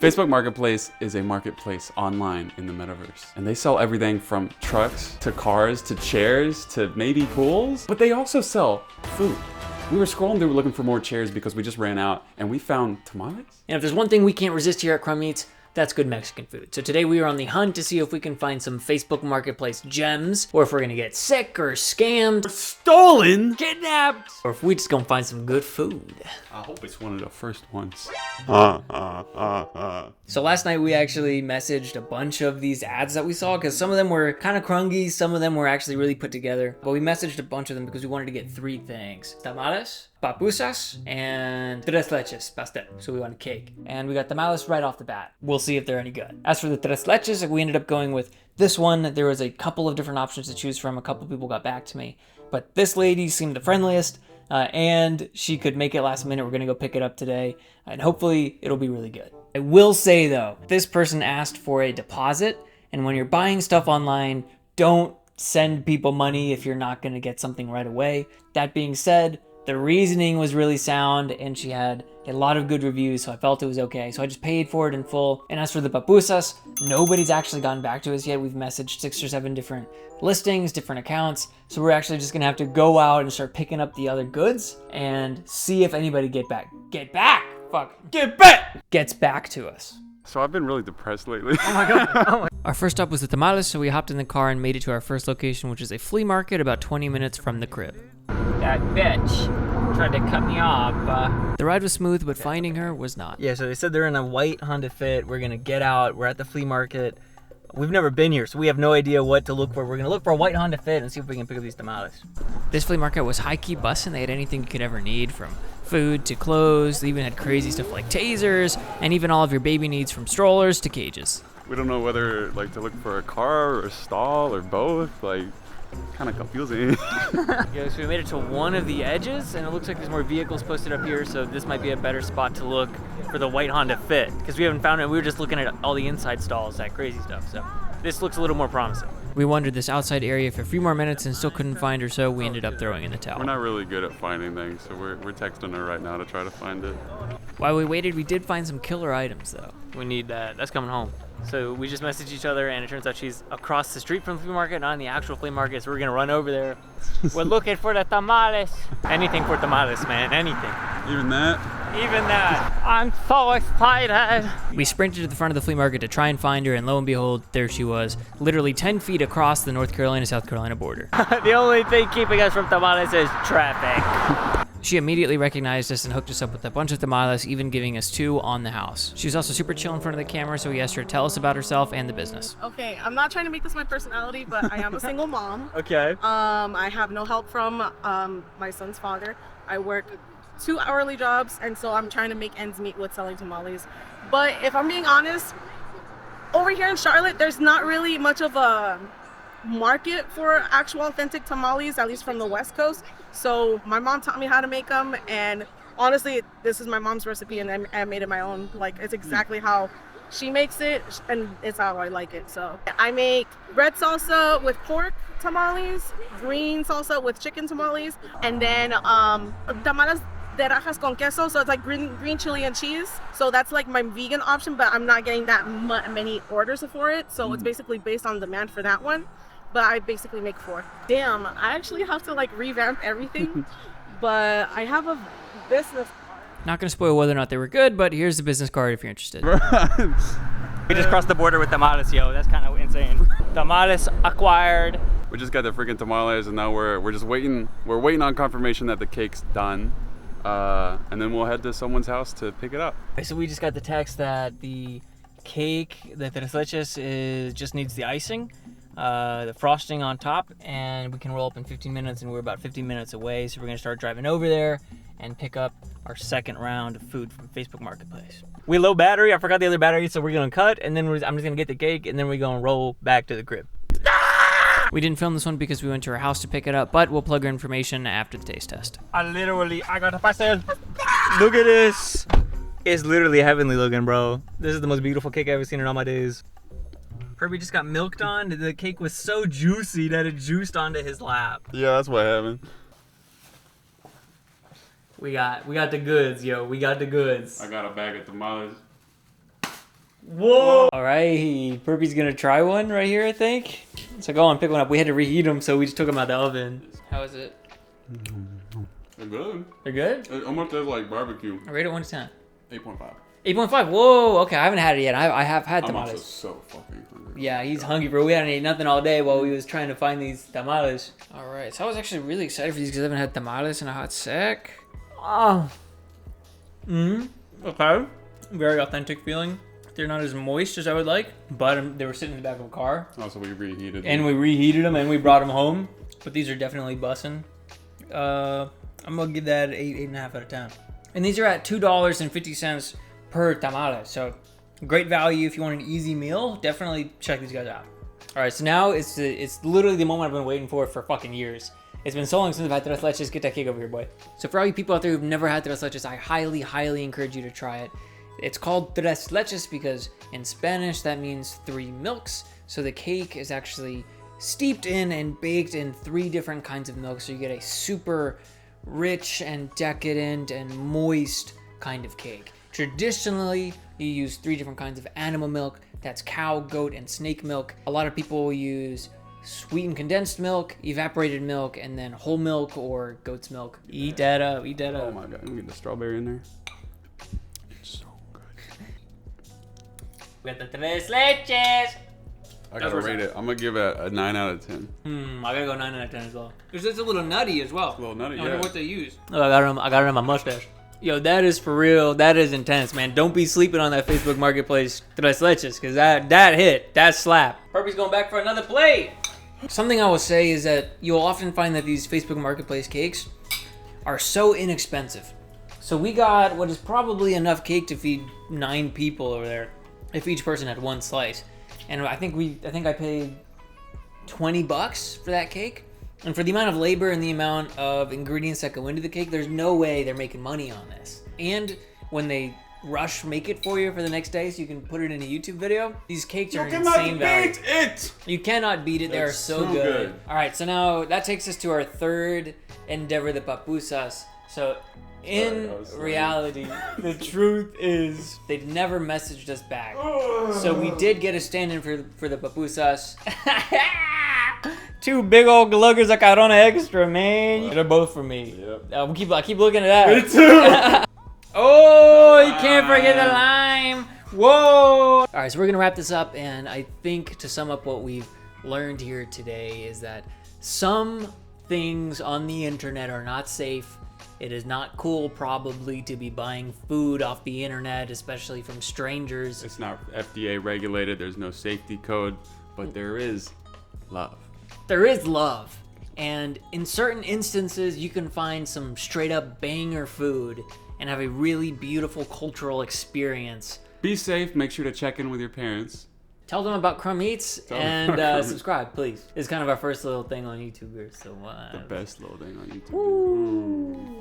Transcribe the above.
Facebook Marketplace is a marketplace online in the metaverse. And they sell everything from trucks to cars to chairs to maybe pools. But they also sell food. We were scrolling through looking for more chairs because we just ran out and we found tamales. And if there's one thing we can't resist here at Crum Eats, that's good Mexican food. So today we are on the hunt to see if we can find some Facebook Marketplace gems, or if we're gonna get sick or scammed, or Stolen? kidnapped, or if we just gonna find some good food. I hope it's one of the first ones. So last night we actually messaged a bunch of these ads that we saw, because some of them were kind of crungy, some of them were actually really put together. But we messaged a bunch of them because we wanted to get three things: tamales, papusas, and tres leches pastel. So we wanted cake. And we got tamales right off the bat. We'll see if they're any good. As for the tres leches, we ended up going with this one. There was a couple of different options to choose from. A couple people got back to me. But this lady seemed the friendliest, and she could make it last minute. We're gonna go pick it up today, and hopefully it'll be really good. I will say though, this person asked for a deposit, and when you're buying stuff online, don't send people money if you're not gonna get something right away. That being said, the reasoning was really sound, and she had a lot of good reviews, so I felt it was okay. So I just paid for it in full. And as for the papusas, nobody's actually gotten back to us yet. We've messaged 6 or 7 different listings, different accounts. So we're actually just gonna have to go out and start picking up the other goods and see if anybody gets back to us. So I've been really depressed lately. Oh my God. Our first stop was the tamales, so we hopped in the car and made it to our first location, which is a flea market about 20 minutes from the crib. That bitch tried to cut me off. The ride was smooth, but finding her was not. Yeah, so they said they're in a white Honda Fit. We're gonna get out. We're at the flea market. We've never been here, so we have no idea what to look for. We're gonna look for a white Honda Fit and see if we can pick up these tamales. This flea market was high-key bussin'. They had anything you could ever need, from food to clothes. They even had crazy stuff like tasers, and even all of your baby needs, from strollers to cages. We don't know whether to look for a car or a stall or both. Kind of confusing. Yeah, so we made it to one of the edges, and it looks like there's more vehicles posted up here, so this might be a better spot to look for the white Honda Fit, because we haven't found it. We were just looking at all the inside stalls, that crazy stuff, so this looks a little more promising. We wandered this outside area for a few more minutes and still couldn't find her, so we ended up throwing in the towel. We're not really good at finding things, so we're texting her right now to try to find it. While we waited, we did find some killer items, though. We need that. That's coming home. So we just messaged each other, and it turns out she's across the street from the flea market, not in the actual flea market, so we're gonna run over there. We're looking for the tamales. Anything for tamales, man, anything. Even that? Even that. I'm so excited. We sprinted to the front of the flea market to try and find her, and lo and behold, there she was, literally 10 feet across the North Carolina-South Carolina border. The only thing keeping us from tamales is traffic. She immediately recognized us and hooked us up with a bunch of tamales, even giving us 2 on the house. She was also super chill in front of the camera, so we asked her to tell us about herself and the business. Okay, I'm not trying to make this my personality, but I am a single mom. Okay. I have no help from my son's father. I work 2 hourly jobs, and so I'm trying to make ends meet with selling tamales. But if I'm being honest, over here in Charlotte, there's not really much of a market for actual authentic tamales, at least from the West Coast. So my mom taught me how to make them, and honestly, this is my mom's recipe, and I made it my own. It's exactly how she makes it, and it's how I like it. So I make red salsa with pork tamales, green salsa with chicken tamales, and then tamales de rajas con queso, so it's like green chili and cheese. So that's like my vegan option, but I'm not getting that many orders for it, so it's basically based on demand for that one. But I basically make 4. Damn, I actually have to revamp everything, but I have a business. Not gonna spoil whether or not they were good, but here's the business card if you're interested. We just crossed the border with tamales, yo. That's kind of insane. Tamales acquired. We just got the freaking tamales, and now we're just waiting. We're waiting on confirmation that the cake's done, and then we'll head to someone's house to pick it up. So we just got the text that the cake, the tres leches, just needs the icing, the frosting on top, and we can roll up in 15 minutes, and we're about 15 minutes away, so we're gonna start driving over there and pick up our second round of food from Facebook Marketplace. We low battery. I forgot the other battery, so we're gonna cut, and then I'm just gonna get the cake, and then we're gonna roll back to the crib. We didn't film this one because we went to her house to pick it up, but we'll plug her information after the taste test. I got a pastel. Look at this. It's literally heavenly looking, bro. This is the most beautiful cake I've ever seen in all my days. Kirby just got milked on. The cake was so juicy that it juiced onto his lap. Yeah, that's what happened. We got the goods, yo. We got the goods. I got a bag of tamales. Whoa! All right, Perpy's gonna try one right here, I think. So go on, pick one up. We had to reheat them, so we just took them out the oven. How is it? They're good. They're good? It almost tastes like barbecue. I rate it 1 to 10. 8.5. 8.5. Whoa. Okay, I haven't had it yet. I have had I'm also tamales. so fucking hungry. Yeah, he's hungry, bro. We hadn't ate nothing all day while we was trying to find these tamales. All right, so I was actually really excited for these because I haven't had tamales in a hot sec. Oh. Okay. Very authentic feeling. They're not as moist as I would like, but they were sitting in the back of a car. Oh, so we reheated And them. we reheated them and we brought them home. But these are definitely bussin'. I'm gonna give that 8.5 out of 10. And these are at $2.50 per tamale. So great value if you want an easy meal. Definitely check these guys out. All right, so now it's literally the moment I've been waiting for fucking years. It's been so long since I've had tres leches. Get that cake over here, boy. So for all you people out there who've never had tres leches, I highly, highly encourage you to try it. It's called tres leches because in Spanish that means 3 milks. So the cake is actually steeped in and baked in 3 different kinds of milk. So you get a super rich and decadent and moist kind of cake. Traditionally, you use 3 different kinds of animal milk. That's cow, goat, and snake milk. A lot of people will use sweetened condensed milk, evaporated milk, and then whole milk or goat's milk. Eat that up, eat that up. Oh my god, we get the strawberry in there. It's so good. We got the tres leches. I gotta rate it. I'm gonna give it a 9 out of 10. I gotta go 9 out of 10 as well. Because it's a little nutty as well. A little nutty, I wonder yeah. what they use. Oh, I got it on my mustache. Yo, that is for real. That is intense, man. Don't be sleeping on that Facebook Marketplace tres leches, because that hit. That slap. Perpy's going back for another plate. Something I will say is that you'll often find that these Facebook Marketplace cakes are so inexpensive. So we got what is probably enough cake to feed 9 people over there, if each person had 1 slice. And I think I paid $20 for that cake. And for the amount of labor and the amount of ingredients that go into the cake, there's no way they're making money on this. And when they make it for you for the next day so you can put it in a YouTube video, these cakes are insane value. Beat it! You cannot beat it. They are so good. All right, so now that takes us to our third endeavor, the papusas. So in reality, the truth is they've never messaged us back. So we did get a stand-in for the papusas. 2 big old gluggers of Corona Extra, man. They're both for me. Yep. I keep looking at that. Me too! Oh, you can't forget the lime. Whoa. All right, so we're going to wrap this up. And I think to sum up what we've learned here today is that some things on the internet are not safe. It is not cool probably to be buying food off the internet, especially from strangers. It's not FDA regulated. There's no safety code. But there is love. There is love. And in certain instances, you can find some straight up banger food and have a really beautiful cultural experience. Be safe. Make sure to check in with your parents. Tell them about Crum Eats Tell them and about Crum. subscribe, please. It's kind of our first little thing on YouTube here, so The best little thing on YouTube. Woo.